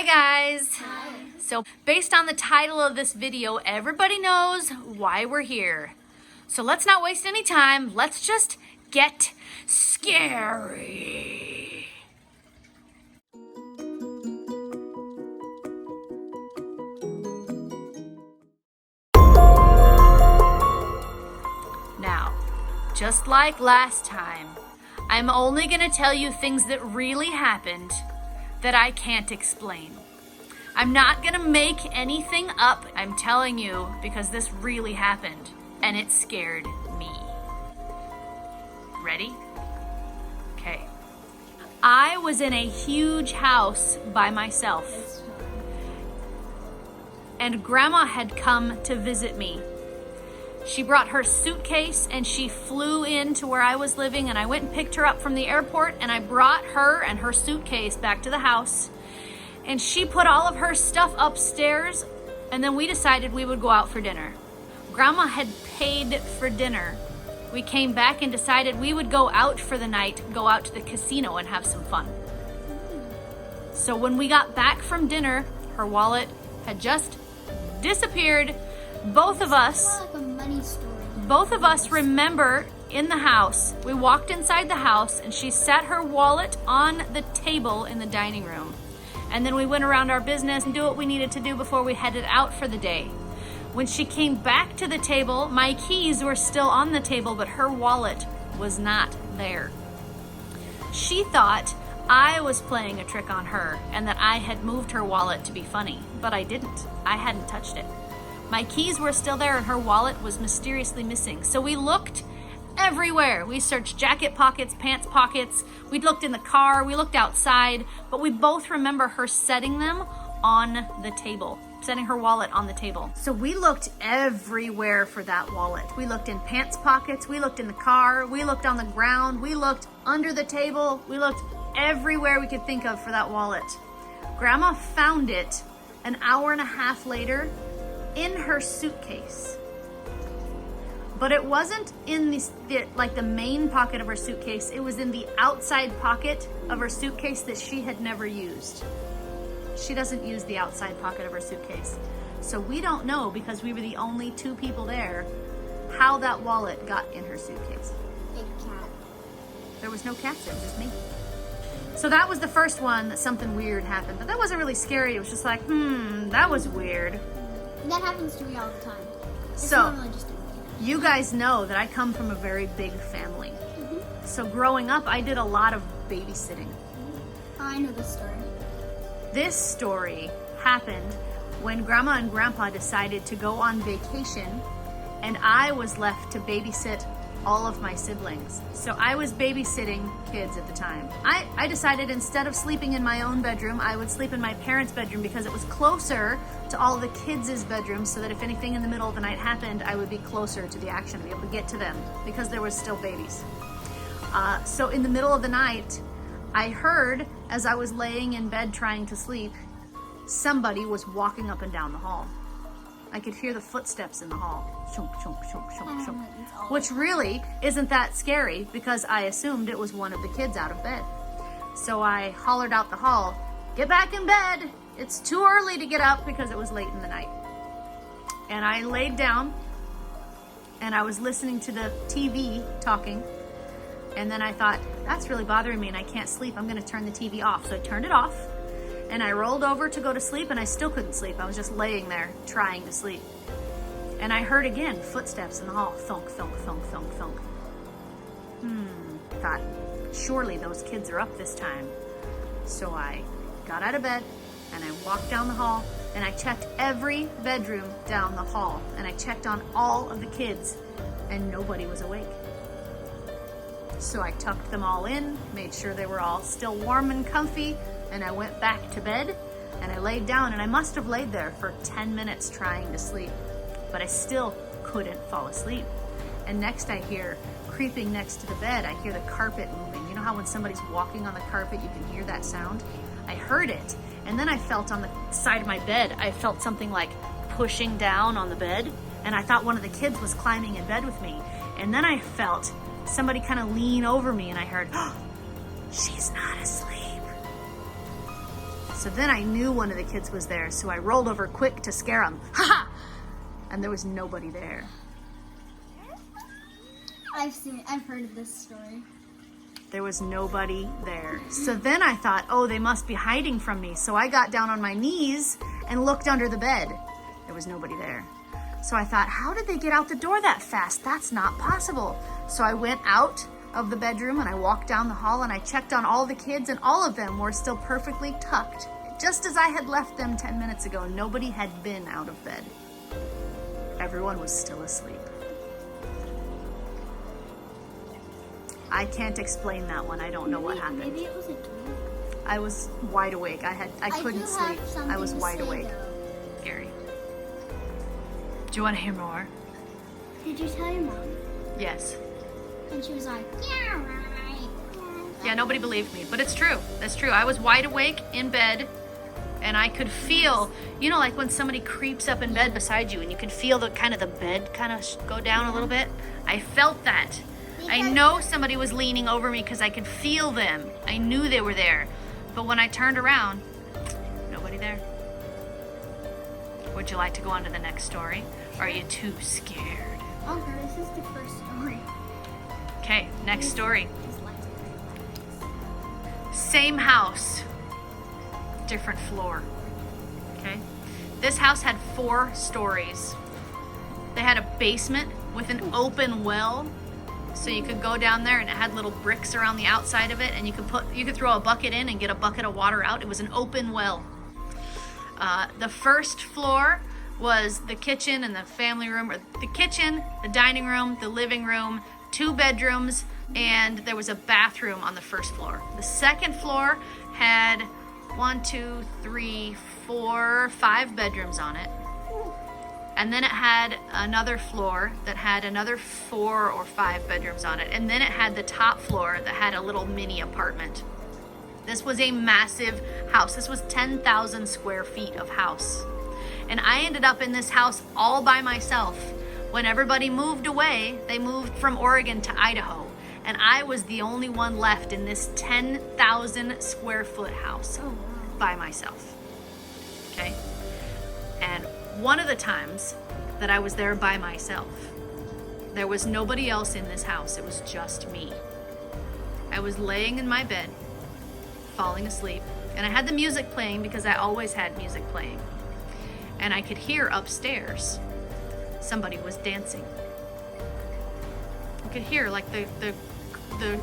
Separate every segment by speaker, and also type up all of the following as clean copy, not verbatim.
Speaker 1: Hi guys.
Speaker 2: Hi.
Speaker 1: So based on the title of this video, everybody knows why we're here. So let's not waste any time. Let's just get scary. Now, just like last time, I'm only gonna tell you things that really happened that I can't explain. I'm not gonna make anything up. I'm telling you because this really happened and it scared me. Ready? Okay. I was in a huge house by myself and Grandma had come to visit me. She brought her suitcase and she flew in to where I was living, and I went and picked her up from the airport and I brought her and her suitcase back to the house, and she put all of her stuff upstairs, and then we decided we would go out for dinner. Grandma had paid for dinner. We came back and decided we would go out for the night, go out to the casino and have some fun. So when we got back from dinner, her wallet had just disappeared. Both of us remember in the house, we walked inside the house and she set her wallet on the table in the dining room. And then we went around our business and do what we needed to do before we headed out for the day. When she came back to the table, my keys were still on the table, but her wallet was not there. She thought I was playing a trick on her and that I had moved her wallet to be funny, but I didn't. I hadn't touched it. My keys were still there and her wallet was mysteriously missing. So we looked everywhere. We searched jacket pockets, pants pockets. We looked in the car, we looked outside, but we both remember her setting them on the table, setting her wallet on the table. So we looked everywhere for that wallet. We looked in pants pockets, we looked in the car, we looked on the ground, we looked under the table, we looked everywhere we could think of for that wallet. Grandma found it an hour and a half later in her suitcase. But it wasn't in the main pocket of her suitcase. It was in the outside pocket of her suitcase that she had never used. She doesn't use the outside pocket of her suitcase. So we don't know, because we were the only two people there, how that wallet got in her suitcase.
Speaker 2: Big cat.
Speaker 1: There was no cats, it was just me. So that was the first one that something weird happened. But that wasn't really scary. It was just like, that was weird.
Speaker 2: And that happens to me all the time. It's
Speaker 1: So,
Speaker 2: normally just a weekend.
Speaker 1: you guys know that I come from a very big family.
Speaker 2: Mm-hmm.
Speaker 1: So growing up, I did a lot of babysitting.
Speaker 2: I know this story.
Speaker 1: This story happened when Grandma and Grandpa decided to go on vacation, and I was left to babysit all of my siblings. So I was babysitting kids at the time. I decided instead of sleeping in my own bedroom, I would sleep in my parents' bedroom because it was closer to all the kids' bedrooms, so that if anything in the middle of the night happened, I would be closer to the action, to be able to get to them, because there was still babies. So in the middle of the night, I heard, as I was laying in bed trying to sleep, somebody was walking up and down the hall. I could hear the footsteps in the hall. Shunk, shunk, shunk, shunk, shunk. Which really isn't that scary, because I assumed it was one of the kids out of bed. So I hollered out the hall, "Get back in bed! It's too early to get up," because it was late in the night. And I laid down and I was listening to the TV talking. And then I thought, that's really bothering me and I can't sleep. I'm gonna turn the TV off. So I turned it off and I rolled over to go to sleep, and I still couldn't sleep. I was just laying there trying to sleep. And I heard again footsteps in the hall. Thunk, thunk, thunk, thunk, thunk. Thought, surely those kids are up this time. So I got out of bed and I walked down the hall and I checked every bedroom down the hall, and I checked on all of the kids, and nobody was awake. So I tucked them all in, made sure they were all still warm and comfy, and I went back to bed and I laid down, and I must have laid there for 10 minutes trying to sleep, but I still couldn't fall asleep. And next I hear, creeping next to the bed, I hear the carpet moving. You know how when somebody's walking on the carpet, you can hear that sound? I heard it, and then I felt on the side of my bed, I felt something like pushing down on the bed, and I thought one of the kids was climbing in bed with me. And then I felt somebody kind of lean over me, and I heard, "Oh, she's not asleep." So then I knew one of the kids was there, so I rolled over quick to scare him. Ha ha! And there was nobody there.
Speaker 2: I've heard of this story.
Speaker 1: There was nobody there. So then I thought, oh, they must be hiding from me. So I got down on my knees and looked under the bed. There was nobody there. So I thought, how did they get out the door that fast? That's not possible. So I went out of the bedroom and I walked down the hall and I checked on all the kids, and all of them were still perfectly tucked. Just as I had left them 10 minutes ago, nobody had been out of bed. Everyone was still asleep. I can't explain that one. I don't know what happened.
Speaker 2: Maybe it was a dream.
Speaker 1: I was wide awake. I couldn't sleep. I was wide awake.
Speaker 2: Though.
Speaker 1: Gary. Do you want to hear more?
Speaker 2: Did you tell your mom?
Speaker 1: Yes.
Speaker 2: And she was like, yeah, right.
Speaker 1: Yeah, nobody believed me, but it's true. That's true. I was wide awake in bed, and I could feel, you know, like when somebody creeps up in bed beside you and you can feel the bed kind of go down a little bit. I felt that. I know somebody was leaning over me because I could feel them. I knew they were there. But when I turned around, nobody there. Would you like to go on to the next story? Or are you too scared?
Speaker 2: Oh, this is the first story.
Speaker 1: Okay, next story. Same house, different floor. Okay? This house had 4 stories. They had a basement with an open well. So you could go down there and it had little bricks around the outside of it, and you could throw a bucket in and get a bucket of water out. It was an open well. The first floor was the kitchen and the family room, or the kitchen, the dining room, the living room, 2 bedrooms, and there was a bathroom on the first floor. The second floor had 1, 2, 3, 4, 5 bedrooms on it. And then it had another floor that had another 4 or 5 bedrooms on it. And then it had the top floor that had a little mini apartment. This was a massive house. This was 10,000 square feet of house. And I ended up in this house all by myself. When everybody moved away, they moved from Oregon to Idaho. And I was the only one left in this 10,000 square foot house by myself. Okay? And one of the times that I was there by myself, there was nobody else in this house. It was just me. I was laying in my bed, falling asleep, and I had the music playing because I always had music playing. And I could hear upstairs somebody was dancing. I could hear like the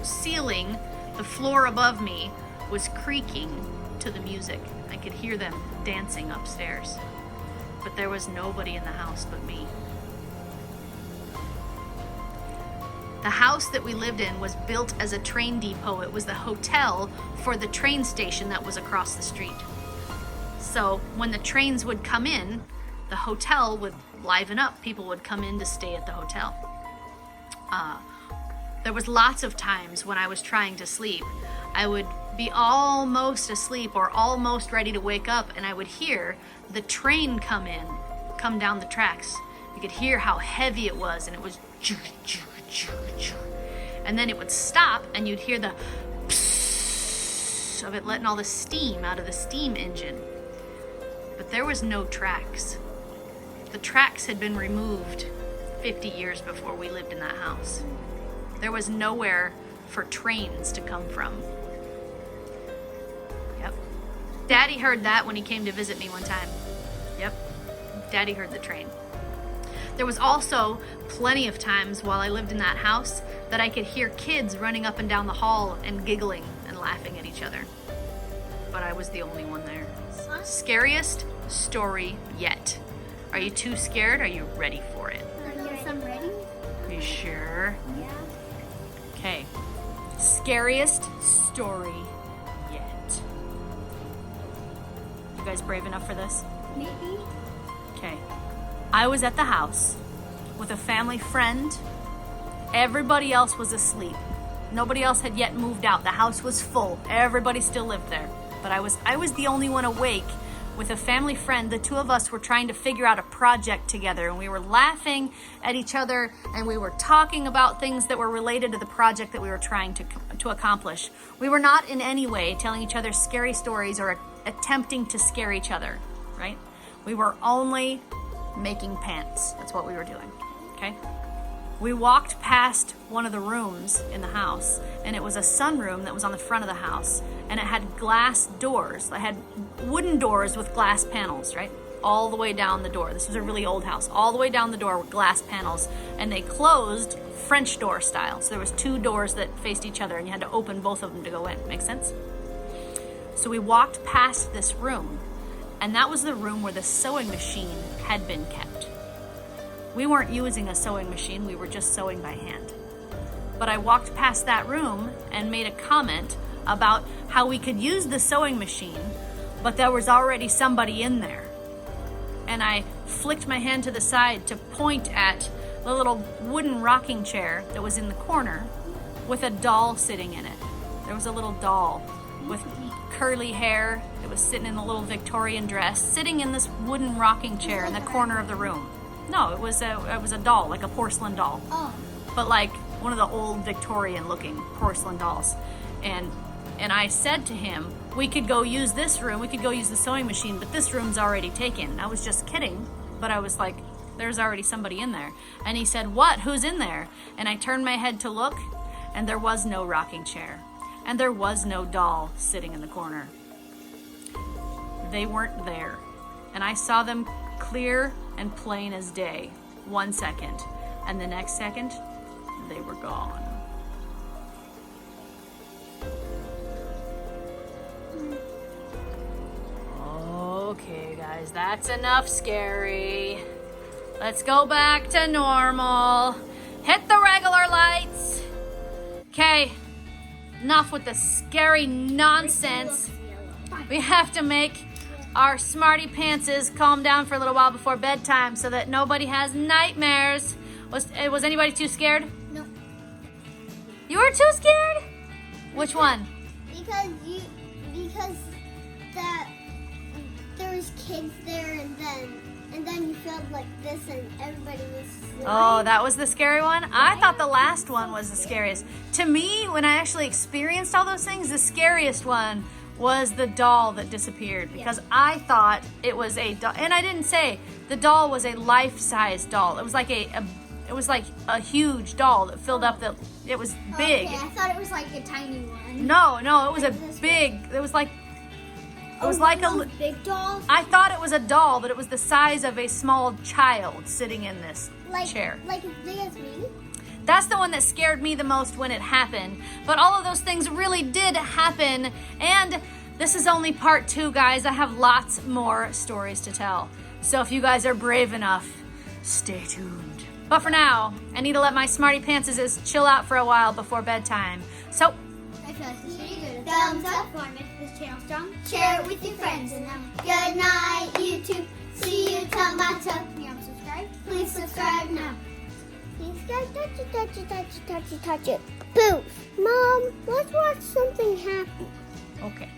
Speaker 1: ceiling, the floor above me was creaking to the music. I could hear them dancing upstairs. But there was nobody in the house but me. The house that we lived in was built as a train depot. It was the hotel for the train station that was across the street. So when the trains would come in, the hotel would liven up. People would come in to stay at the hotel. There was lots of times when I was trying to sleep. I would be almost asleep or almost ready to wake up, and I would hear the train come down the tracks. You could hear how heavy it was, and it was and then it would stop, and you'd hear the psss of it letting all the steam out of the steam engine. But there was no tracks. The tracks had been removed 50 years before we lived in that house. There was nowhere for trains to come from. Yep. Daddy heard that when he came to visit me one time. Yep. Daddy heard the train. There was also plenty of times while I lived in that house that I could hear kids running up and down the hall and giggling and laughing at each other. But I was the only one there. Scariest story yet. Are you too scared? Are you ready for it?
Speaker 2: Yes, I'm ready.
Speaker 1: Are you sure?
Speaker 2: Yeah.
Speaker 1: Okay. Scariest story yet. You guys brave enough for this?
Speaker 2: Maybe.
Speaker 1: Okay. I was at the house with a family friend. Everybody else was asleep. Nobody else had yet moved out. The house was full. Everybody still lived there. But I was the only one awake with a family friend. The 2 of us were trying to figure out a project together, and we were laughing at each other, and we were talking about things that were related to the project that we were trying to accomplish. We were not in any way telling each other scary stories or attempting to scare each other, right? We were only making pants. That's what we were doing, okay? We walked past one of the rooms in the house, and it was a sunroom that was on the front of the house, and it had glass doors. It had wooden doors with glass panels, right? All the way down the door. This was a really old house. All the way down the door with glass panels, and they closed French door style. So there was 2 doors that faced each other, and you had to open both of them to go in. Make sense? So we walked past this room, and that was the room where the sewing machine had been kept. We weren't using a sewing machine, we were just sewing by hand. But I walked past that room and made a comment about how we could use the sewing machine, but there was already somebody in there. And I flicked my hand to the side to point at the little wooden rocking chair that was in the corner with a doll sitting in it. There was a little doll with curly hair that was sitting in a little Victorian dress, sitting in this wooden rocking chair in the corner of the room. No, it was a doll, like a porcelain doll.
Speaker 2: Oh.
Speaker 1: But like one of the old Victorian looking porcelain dolls. And I said to him, we could go use this room, we could go use the sewing machine, but this room's already taken. And I was just kidding, but I was like, there's already somebody in there. And he said, what? Who's in there? And I turned my head to look, and there was no rocking chair. And there was no doll sitting in the corner. They weren't there. And I saw them clear and plain as day, 1 second. And the next second, they were gone. Okay, guys, that's enough scary. Let's go back to normal. Hit the regular lights. Okay, enough with the scary nonsense. We have to make our smarty pantses calm down for a little while before bedtime so that nobody has nightmares. Was anybody too scared?
Speaker 2: No.
Speaker 1: You were too scared? Which one?
Speaker 2: Because there was kids there, and then you felt like this, and everybody was.
Speaker 1: Oh, that was the scary one? I thought the last one was the scariest. To me, when I actually experienced all those things, the scariest one was the doll that disappeared, because I thought it was a doll, and I didn't say the doll was a life-size doll. It was like a huge doll that filled up it was big.
Speaker 2: Okay, I thought it was like a tiny one.
Speaker 1: No, it was a big. It was like a
Speaker 2: big dolls.
Speaker 1: I thought it was a doll, but it was the size of a small child sitting in this chair.
Speaker 2: Like as big as me.
Speaker 1: That's the one that scared me the most when it happened. But all of those things really did happen. And this is only part 2, guys. I have lots more stories to tell. So if you guys are brave enough, stay tuned. But for now, I need to let my smarty pantses chill out for a while before bedtime. So,
Speaker 2: I feel like this is pretty good. Thumbs up for me. This channel strong. Share it with your friends. And good night, YouTube. See you tomorrow. You want to subscribe? Please subscribe now. Please touch it. Poof. Mom, let's watch something happy.
Speaker 1: okay.